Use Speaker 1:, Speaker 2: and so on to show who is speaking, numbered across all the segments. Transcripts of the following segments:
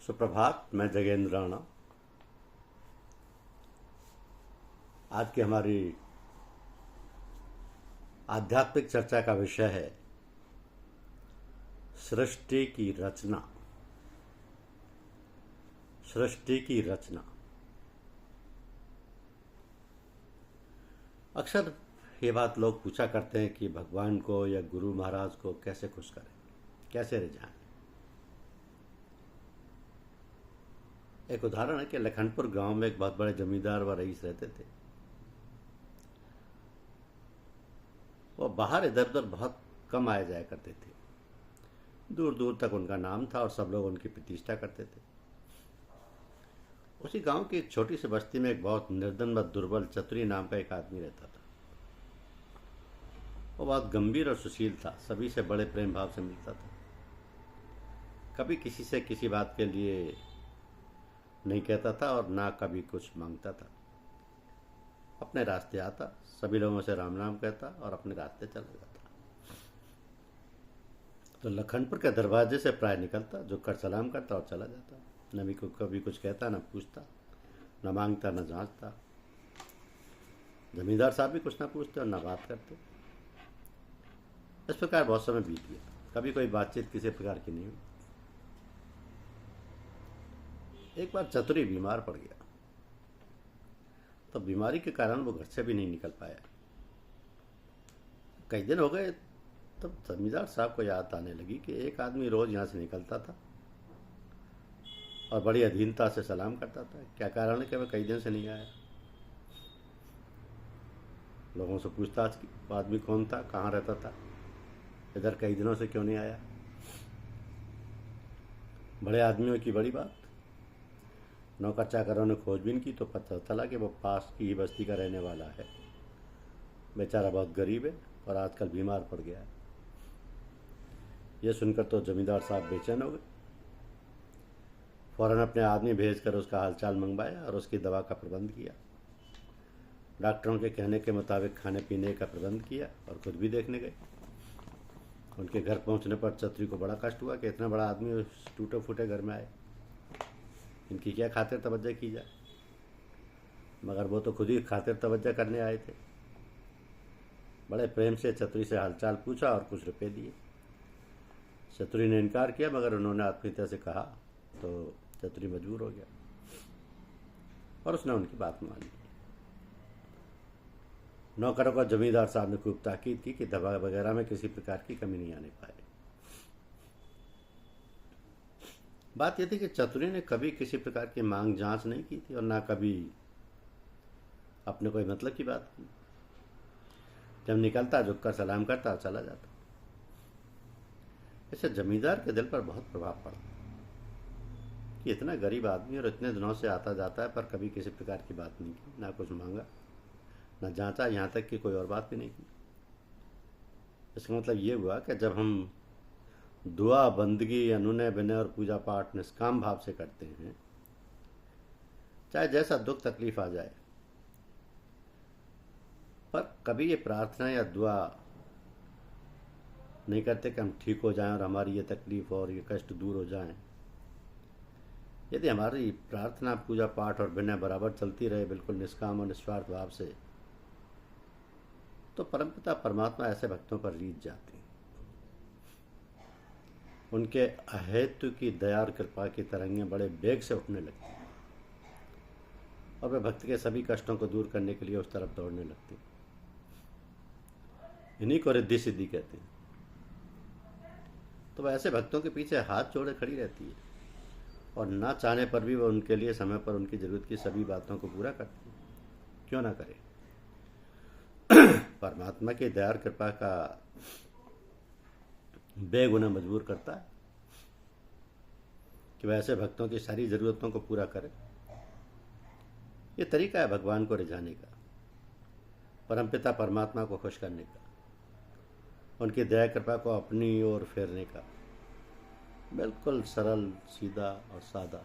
Speaker 1: सुप्रभात। मैं जगेंद्र राणा। आज की हमारी आध्यात्मिक चर्चा का विषय है सृष्टि की रचना। सृष्टि की रचना। अक्सर ये बात लोग पूछा करते हैं कि भगवान को या गुरु महाराज को कैसे खुश करें, कैसे रिझाएं। एक उदाहरण है कि लखनपुर गांव में एक बहुत बड़े जमींदार व रईस रहते थे। वो बाहर इधर उधर बहुत कम आया जाया करते थे। दूर दूर तक उनका नाम था और सब लोग उनकी प्रतिष्ठा करते थे। उसी गांव की एक छोटी सी बस्ती में एक बहुत निर्धन व दुर्बल चतुरी नाम का एक आदमी रहता था। वो बहुत गंभीर और सुशील था, सभी से बड़े प्रेम भाव से मिलता था। कभी किसी से किसी बात के लिए नहीं कहता था और ना कभी कुछ मांगता था। अपने रास्ते आता, सभी लोगों से राम नाम कहता और अपने रास्ते चला जाता। तो लखनपुर के दरवाजे से प्राय निकलता, जो कर सलाम करता और चला जाता। न भी कभी कुछ कहता, न पूछता, न मांगता, न जांचता। जमींदार साहब भी कुछ ना पूछते और न बात करते। इस प्रकार बहुत समय बीत गया। कभी कोई बातचीत किसी प्रकार की नहीं हुई। एक बार चतुरी बीमार पड़ गया, तो बीमारी के कारण वो घर से भी नहीं निकल पाया। कई दिन हो गए, तब जमींदार साहब को याद आने लगी कि एक आदमी रोज यहाँ से निकलता था और बड़ी अधीनता से सलाम करता था। क्या कारण है कि वह कई दिन से नहीं आया? लोगों से पूछताछ की, वो आदमी कौन था, कहाँ रहता था, इधर कई दिनों से क्यों नहीं आया। बड़े आदमियों की बड़ी बात। नौकर चाकरों ने खोजबीन की तो पता चला कि वो पास की ही बस्ती का रहने वाला है। बेचारा बहुत गरीब है और आजकल बीमार पड़ गया है। यह सुनकर तो जमींदार साहब बेचैन हो गए। फौरन अपने आदमी भेजकर उसका हालचाल मंगवाया और उसकी दवा का प्रबंध किया। डॉक्टरों के कहने के मुताबिक खाने पीने का प्रबंध किया और खुद भी देखने गए। उनके घर पहुंचने पर चतुरी को बड़ा कष्ट हुआ कि इतना बड़ा आदमी उस टूटे फूटे घर में आए। इनकी क्या खातिर तवज्जो की जाए, मगर वो तो खुद ही खातिर तवज्जो करने आए थे। बड़े प्रेम से चतुरी से हालचाल पूछा और कुछ रुपए दिए। चतुरी ने इनकार किया, मगर उन्होंने आत्मीयता से कहा तो चतुरी मजबूर हो गया और उसने उनकी बात मान ली। नौकरों को जमींदार साहब ने खूब ताकीद की कि दवा वगैरह में किसी प्रकार की कमी नहीं आने पाए। बात यह थी कि चतुरी ने कभी किसी प्रकार की मांग जांच नहीं की थी और ना कभी अपने कोई मतलब की बात की। जब निकलता, झुककर सलाम करता और चला जाता। इससे जमींदार के दिल पर बहुत प्रभाव पड़ा कि इतना गरीब आदमी और इतने दिनों से आता जाता है, पर कभी किसी प्रकार की बात नहीं की, ना कुछ मांगा, ना जांचा, यहाँ तक कि कोई और बात भी नहीं की। इसका मतलब ये हुआ कि जब हम दुआ, बंदगी, अनुनय विनय और पूजा पाठ निष्काम भाव से करते हैं, चाहे जैसा दुख तकलीफ आ जाए, पर कभी ये प्रार्थना या दुआ नहीं करते कि हम ठीक हो जाएं और हमारी ये तकलीफ और ये कष्ट दूर हो जाएं। यदि हमारी प्रार्थना, पूजा पाठ और विनय बराबर चलती रहे, बिल्कुल निष्काम और निस्वार्थ भाव से, तो परमपिता परमात्मा ऐसे भक्तों पर रीझ जाते हैं। उनके अहेतु की दया और कृपा की तरंगें बड़े वेग से उठने लगती हैं और वे भक्त के सभी कष्टों को दूर करने के लिए उस तरफ दौड़ने लगती हैं। इन्हीं को रिद्धि सिद्धि कहते हैं। तो वह ऐसे भक्तों के पीछे हाथ जोड़े खड़ी रहती है और ना चाहने पर भी वह उनके लिए समय पर उनकी जरूरत की सभी बातों को पूरा करती है। क्यों ना करे? परमात्मा की दया और कृपा का वेग उन्हें मजबूर करता है कि वह ऐसे भक्तों की सारी जरूरतों को पूरा करे। ये तरीका है भगवान को रिझाने का, परमपिता परमात्मा को खुश करने का, उनकी दया कृपा को अपनी ओर फेरने का। बिल्कुल सरल, सीधा और सादा।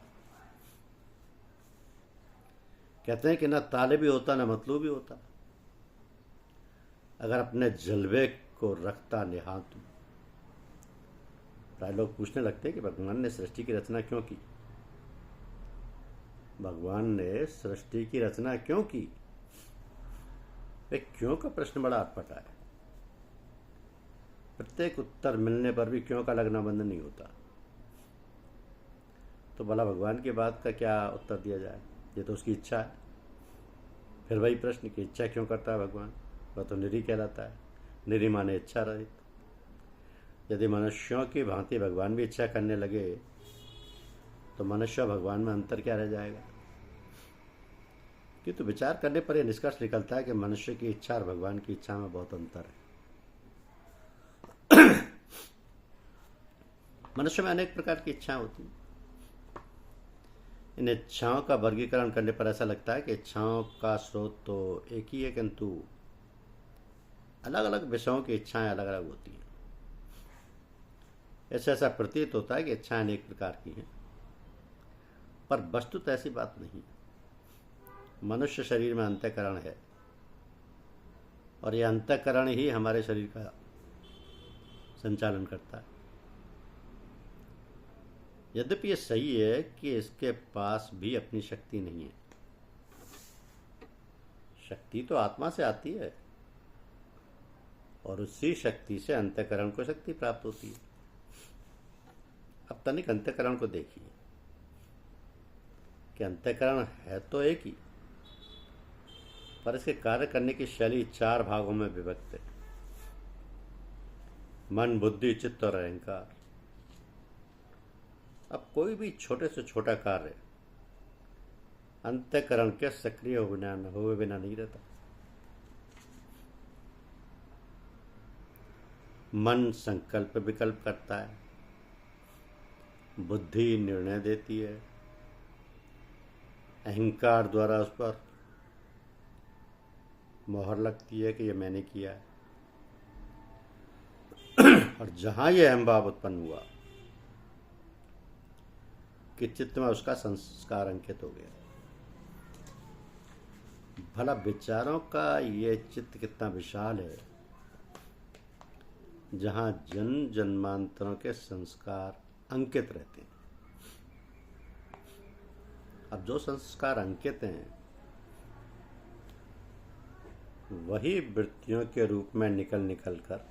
Speaker 1: कहते हैं कि ना तालिबी होता ना मतलूबी होता, अगर अपने जलवे को रखता निहातू। प्राय लोग पूछने लगते हैं कि भगवान ने सृष्टि की रचना क्यों की। भगवान ने सृष्टि की रचना क्यों की? वे क्यों का प्रश्न बड़ा अटपटा है। प्रत्येक उत्तर मिलने पर भी क्यों का लगना बंद नहीं होता। तो भला भगवान की बात का क्या उत्तर दिया जाए? ये तो उसकी इच्छा है। फिर वही प्रश्न की इच्छा क्यों करता है भगवान? वह तो निरी कहलाता है। निरी माने इच्छा रहित। यदि मनुष्यों की भांति भगवान भी इच्छा करने लगे तो मनुष्य और भगवान में अंतर क्या रह जाएगा? किंतु विचार करने पर यह निष्कर्ष निकलता है कि मनुष्य की इच्छा और भगवान की इच्छा में बहुत अंतर है। मनुष्य में अनेक प्रकार की इच्छाएं होती हैं। इन इच्छाओं का वर्गीकरण करने पर ऐसा लगता है कि इच्छाओं का स्रोत तो एक ही है, किंतु अलग अलग विषयों की इच्छाएं अलग अलग होती हैं। ऐसा प्रतीत होता है कि इच्छाएं अनेक प्रकार की हैं, पर वस्तुतः ऐसी बात नहीं। मनुष्य शरीर में अंतःकरण है और यह अंतःकरण ही हमारे शरीर का संचालन करता है। यद्यपि यह सही है कि इसके पास भी अपनी शक्ति नहीं है। शक्ति तो आत्मा से आती है और उसी शक्ति से अंतःकरण को शक्ति प्राप्त होती है। अब तनिक अंतःकरण को देखिए कि अंतःकरण है तो एक ही, पर इसके कार्य करने की शैली 4 भागों में विभक्त है। मन, बुद्धि, चित्त और अहंकार। अब कोई भी छोटे से छोटा कार्य अंतःकरण के सक्रिय हुए बिना नहीं रहता। मन संकल्प विकल्प करता है, बुद्धि निर्णय देती है, अहंकार द्वारा उस पर मोहर लगती है कि यह मैंने किया है। और जहां यह अहंभाव उत्पन्न हुआ कि चित्त में उसका संस्कार अंकित हो गया। भला विचारों का ये चित्त कितना विशाल है, जहां जन्म जन्मांतरों के संस्कार अंकित रहते हैं। अब जो संस्कार अंकित हैं वही वृत्तियों के रूप में निकल कर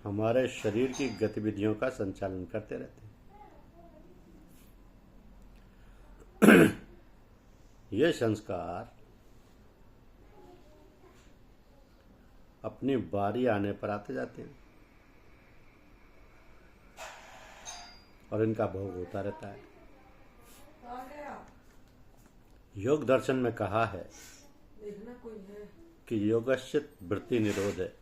Speaker 1: हमारे शरीर की गतिविधियों का संचालन करते रहते हैं। ये संस्कार अपनी बारी आने पर आते जाते हैं और इनका भोग होता रहता है। योग दर्शन में कहा है कि योगश्चित वृत्ति निरोध है।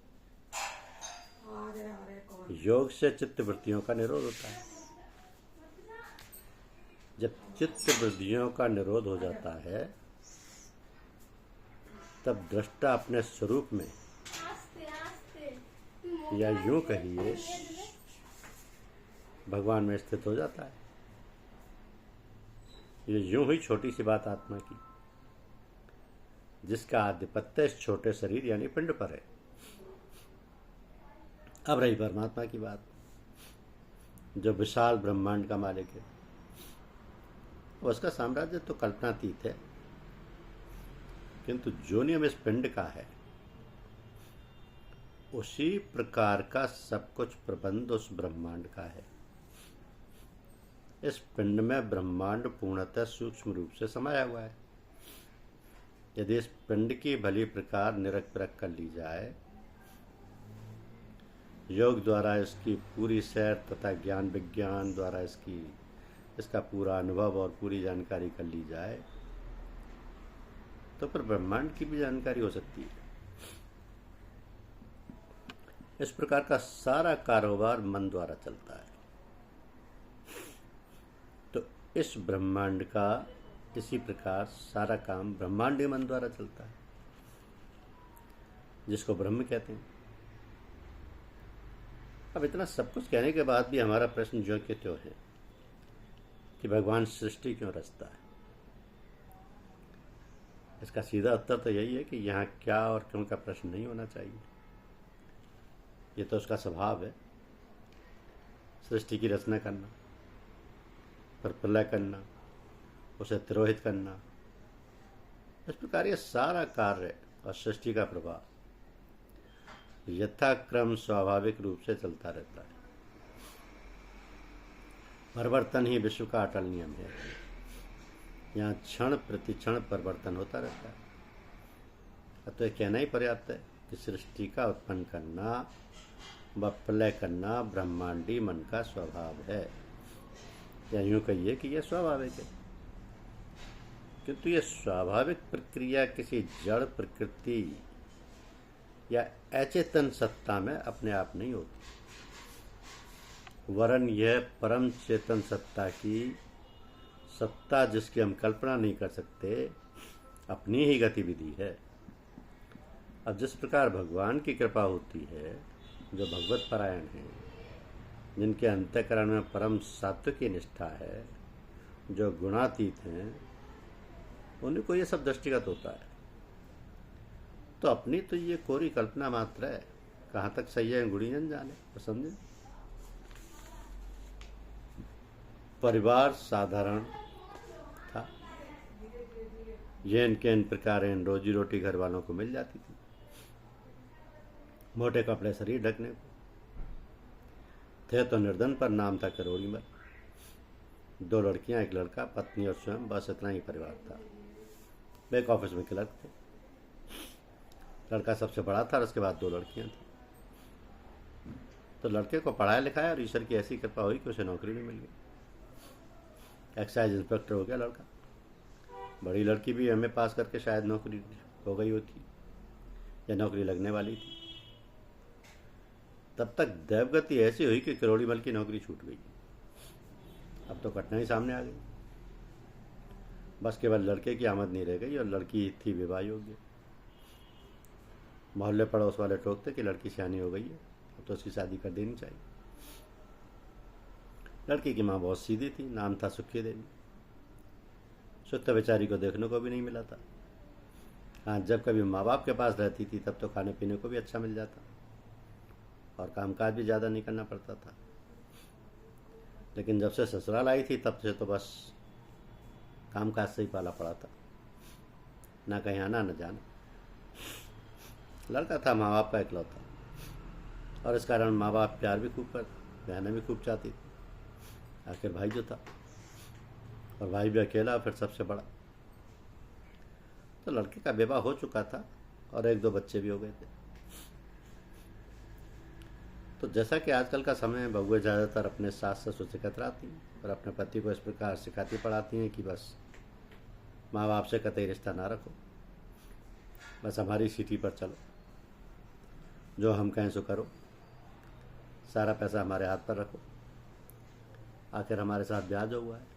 Speaker 1: योग से चित्त वृत्तियों का निरोध होता है। जब चित्त वृत्तियों का निरोध हो जाता है तब दृष्टा अपने स्वरूप में, या यूं कहिए भगवान में स्थित हो जाता है। ये यूं ही छोटी सी बात आत्मा की, जिसका आधिपत्य इस छोटे शरीर यानी पिंड पर है। अब रही परमात्मा की बात, जो विशाल ब्रह्मांड का मालिक है। उसका साम्राज्य तो कल्पनातीत है, किंतु जो नियम इस पिंड का है उसी प्रकार का सब कुछ प्रबंध उस ब्रह्मांड का है। इस पिंड में ब्रह्मांड पूर्णतः सूक्ष्म रूप से समाया हुआ है। यदि इस पिंड की भली प्रकार निरख परख कर ली जाए, योग द्वारा इसकी पूरी सैर तथा ज्ञान विज्ञान द्वारा इसका पूरा अनुभव और पूरी जानकारी कर ली जाए, तो फिर ब्रह्मांड की भी जानकारी हो सकती है। इस प्रकार का सारा कारोबार मन द्वारा चलता है। तो इस ब्रह्मांड का इसी प्रकार सारा काम ब्रह्मांडी मन द्वारा चलता है, जिसको ब्रह्म कहते हैं। अब इतना सब कुछ कहने के बाद भी हमारा प्रश्न जो कि त्यों है कि भगवान सृष्टि क्यों रचता है। इसका सीधा उत्तर तो यही है कि यहाँ क्या और क्यों का प्रश्न नहीं होना चाहिए। ये तो उसका स्वभाव है, सृष्टि की रचना करना, फिर प्रलय करना, उसे तिरोहित करना। इस प्रकार ये सारा कार्य और सृष्टि का प्रभाव यथाक्रम स्वाभाविक रूप से चलता रहता है। परिवर्तन ही विश्व का अटल नियम है। यहाँ क्षण प्रतिक्षण परिवर्तन होता रहता है। तो यह कहना ही पर्याप्त है कि सृष्टि का उत्पन्न करना व प्रलय करना ब्रह्मांडी मन का स्वभाव है, या यूँ कहिए कि यह स्वाभाविक है। किंतु यह स्वाभाविक प्रक्रिया किसी जड़ प्रकृति या अचेतन सत्ता में अपने आप नहीं होती, वरन यह परम चेतन सत्ता की सत्ता जिसकी हम कल्पना नहीं कर सकते अपनी ही गतिविधि है। अब जिस प्रकार भगवान की कृपा होती है, जो भगवत परायण हैं, जिनके अंतःकरण में परम सात्विक की निष्ठा है, जो गुणातीत हैं, उन्हीं को ये सब दृष्टिगत होता है। तो अपनी तो ये कोरी कल्पना मात्र है, कहाँ तक सही है गुणीजन जाने। तो समझे, परिवार साधारण था, ये इनके इन प्रकार इन रोजी रोटी घर वालों को मिल जाती थी, मोटे कपड़े शरीर ढकने को थे। तो निर्धन पर नाम था करोड़ीमल। 2 लड़कियां, 1 लड़का, पत्नी और स्वयं, बस इतना ही परिवार था। वे एक ऑफिस में क्लर्क थे। लड़का सबसे बड़ा था और उसके बाद 2 लड़कियां थी। तो लड़के को पढ़ाया लिखाया और ईश्वर की ऐसी कृपा हुई कि उसे नौकरी भी मिल गई। एक्साइज इंस्पेक्टर हो गया लड़का। बड़ी लड़की भी एमए पास करके शायद नौकरी हो गई होती या नौकरी लगने वाली थी। तब तक देवगति ऐसी हुई कि करोड़ीमल की नौकरी छूट गई। अब तो कठिनाई सामने आ गई। बस केवल लड़के की आमद नहीं रह गई और लड़की थी विवाह योग्य। मोहल्ले पड़ोस वाले टोकते कि लड़की सियानी हो गई है, अब तो उसकी शादी कर देनी चाहिए। लड़की की माँ बहुत सीधी थी, नाम था सुखी देवी। सुख तो बेचारी को देखने को भी नहीं मिला था। हाँ, जब कभी माँ बाप के पास रहती थी तब तो खाने पीने को भी अच्छा मिल जाता और कामकाज भी ज़्यादा नहीं करना पड़ता था। लेकिन जब से ससुराल आई थी तब से तो बस कामकाज से ही पाला पड़ा था, ना कहीं आना न जाना। लड़का था माँ बाप का इकलौता, और इस कारण माँ बाप प्यार भी खूब करते, बहनें भी खूब चाहती थी। आखिर भाई जो था, और भाई भी अकेला, फिर सबसे बड़ा। तो लड़के का विवाह हो चुका था और 1-2 बच्चे भी हो गए थे। तो जैसा कि आजकल का समय है, बहुएं ज़्यादातर अपने सास ससुर से कतराती हैं और अपने पति को इस प्रकार सिखाती पढ़ाती हैं कि बस माँ बाप से कतई रिश्ता ना रखो, बस हमारी सीटी पर चलो, जो हम कहें सो करो, सारा पैसा हमारे हाथ पर रखो, आखिर हमारे साथ ब्याज हुआ है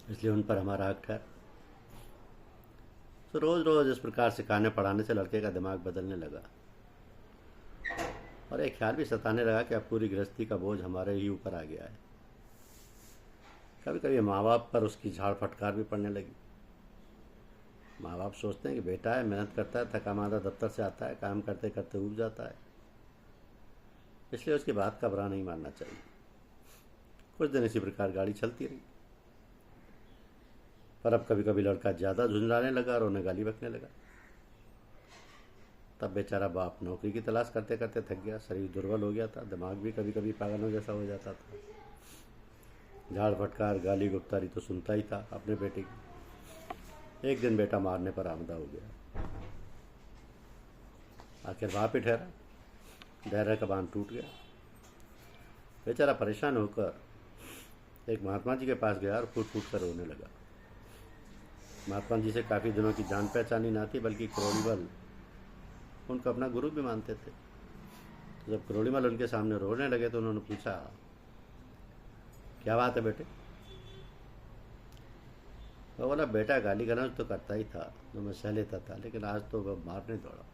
Speaker 1: इसलिए उन पर हमारा हक ठहर। तो रोज़ रोज़ इस प्रकार सिखाने पढ़ाने से लड़के का दिमाग बदलने लगा और एक ख्याल भी सताने लगा कि अब पूरी गृहस्थी का बोझ हमारे ही ऊपर आ गया है। कभी कभी माँ बाप पर उसकी झाड़ फटकार भी पड़ने लगी। माँ बाप सोचते हैं कि बेटा है, मेहनत करता है, थका मांदा दफ्तर से आता है, काम करते करते ऊब जाता है, इसलिए उसकी बात का बुरा नहीं मानना चाहिए। कुछ दिन इसी प्रकार गाड़ी चलती रही, पर अब कभी कभी लड़का ज़्यादा झुंझलाने लगा और उन्हें गाली बकने लगा। तब बेचारा बाप नौकरी की तलाश करते करते थक गया, शरीर दुर्बल हो गया था, दिमाग भी कभी कभी पागलों जैसा हो जाता था। झाड़ फटकार गाली गुप्तारी तो सुनता ही था अपने बेटे की। एक दिन बेटा मारने पर आमदा हो गया। आखिर बाप ही ठहरा, धैर्य का बांध टूट गया। बेचारा परेशान होकर एक महात्मा जी के पास गया और फूट फूट कर रोने लगा। महात्मा जी से काफ़ी दिनों की जान पहचान ही ना थी, बल्कि करोड़ीमल उनको अपना गुरु भी मानते थे। तो जब करोड़ीमल उनके सामने रोने लगे तो उन्होंने पूछा, क्या बात है बेटे? वो बोला, बेटा गाली गलौज तो करता ही था, जो मैं सह लेता था, लेकिन आज तो वह मारने दौड़ा,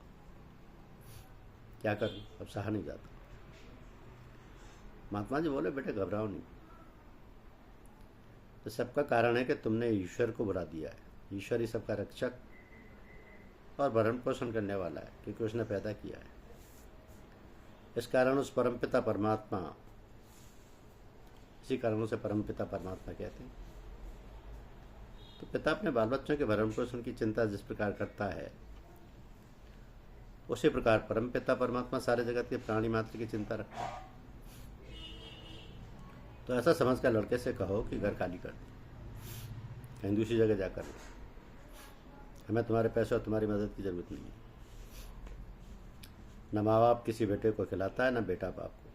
Speaker 1: क्या करूं, अब सहा नहीं जाता। महात्मा जी बोले, बेटे घबराओ नहीं, तो सबका कारण है कि तुमने ईश्वर को बुला दिया है। ईश्वर ही सबका रक्षक और भरण पोषण करने वाला है, क्योंकि उसने पैदा किया है। इस कारण उस परमपिता परमात्मा, इसी कारण उसे परमपिता परमात्मा कहते हैं। तो पिता अपने बाल बच्चों के भरण पोषण की चिंता जिस प्रकार करता है, उसी प्रकार परम पिता परमात्मा सारे जगत के प्राणी मात्र की चिंता रखता है। तो ऐसा समझकर लड़के से कहो कि घर खाली कर दे, कहीं दूसरी जगह जाकर ले, हमें तुम्हारे पैसे और तुम्हारी मदद की जरूरत नहीं है। न माँ बाप किसी बेटे को खिलाता है, न बेटा बाप को।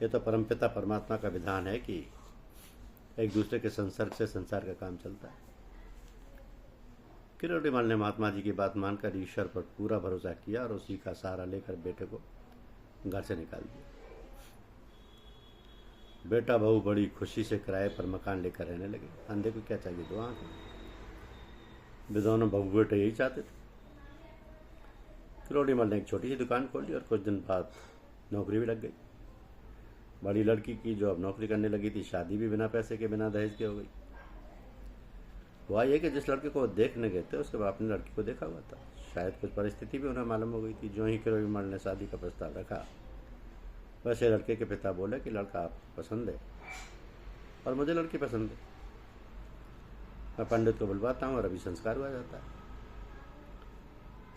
Speaker 1: ये तो परमपिता परमात्मा का विधान है कि एक दूसरे के संसर्ग से संसार का काम चलता है। किरोड़ीमल ने महात्मा जी की बात मानकर ईश्वर पर पूरा भरोसा किया और उसी का सहारा लेकर बेटे को घर से निकाल दिया। बेटा बहू बड़ी खुशी से किराए पर मकान लेकर रहने लगे। अंधे को क्या चाहिए, दो आंखें। वे दोनों बहू बेटे यही चाहते थे। किरोड़ीमल ने एक छोटी सी दुकान खोल ली और कुछ दिन बाद नौकरी भी लग गई। बड़ी लड़की की जो अब नौकरी करने लगी थी, शादी भी बिना पैसे के बिना दहेज के हो गई। हुआ ये कि जिस लड़के को वो देखने गए थे उसके बाप ने लड़की को देखा हुआ था। शायद कुछ परिस्थिति भी उन्हें मालूम हो गई थी। जो ही किरोड़ीमल ने शादी का प्रस्ताव रखा, वैसे लड़के के पिता बोले कि लड़का आपको पसंद है और मुझे लड़की पसंद है। मैं पंडित को बुलवाता हूँ और अभी संस्कार हुआ जाता है।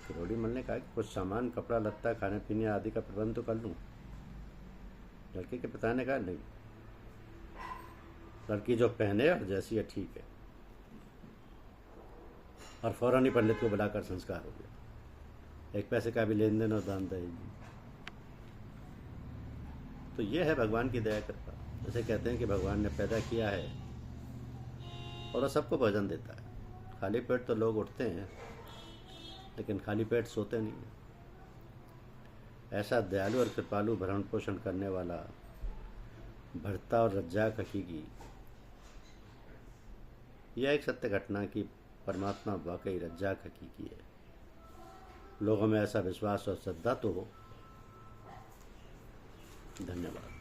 Speaker 1: किरोड़ीमल ने कहा कि कुछ सामान, कपड़ा लत्ता, खाने पीने आदि का प्रबंध तो कर लूँ। लड़के के पिता ने कहा नहीं, लड़की जो पहने और जैसी है ठीक है। और फौरन ही पंडित को बुलाकर संस्कार हो गया। एक पैसे का भी लेन देन और दान दहेज नहीं। तो ये है भगवान की दया कृपा। जैसे कहते हैं कि भगवान ने पैदा किया है और वो सबको भोजन देता है। खाली पेट तो लोग उठते हैं, लेकिन खाली पेट सोते नहीं हैं। ऐसा दयालु और कृपालु भरण पोषण करने वाला भरता और रज्जाक हकीकी, यह एक सत्य घटना कि परमात्मा वाकई रज्जाक हकीकी है। लोगों में ऐसा विश्वास और श्रद्धा तो हो। धन्यवाद।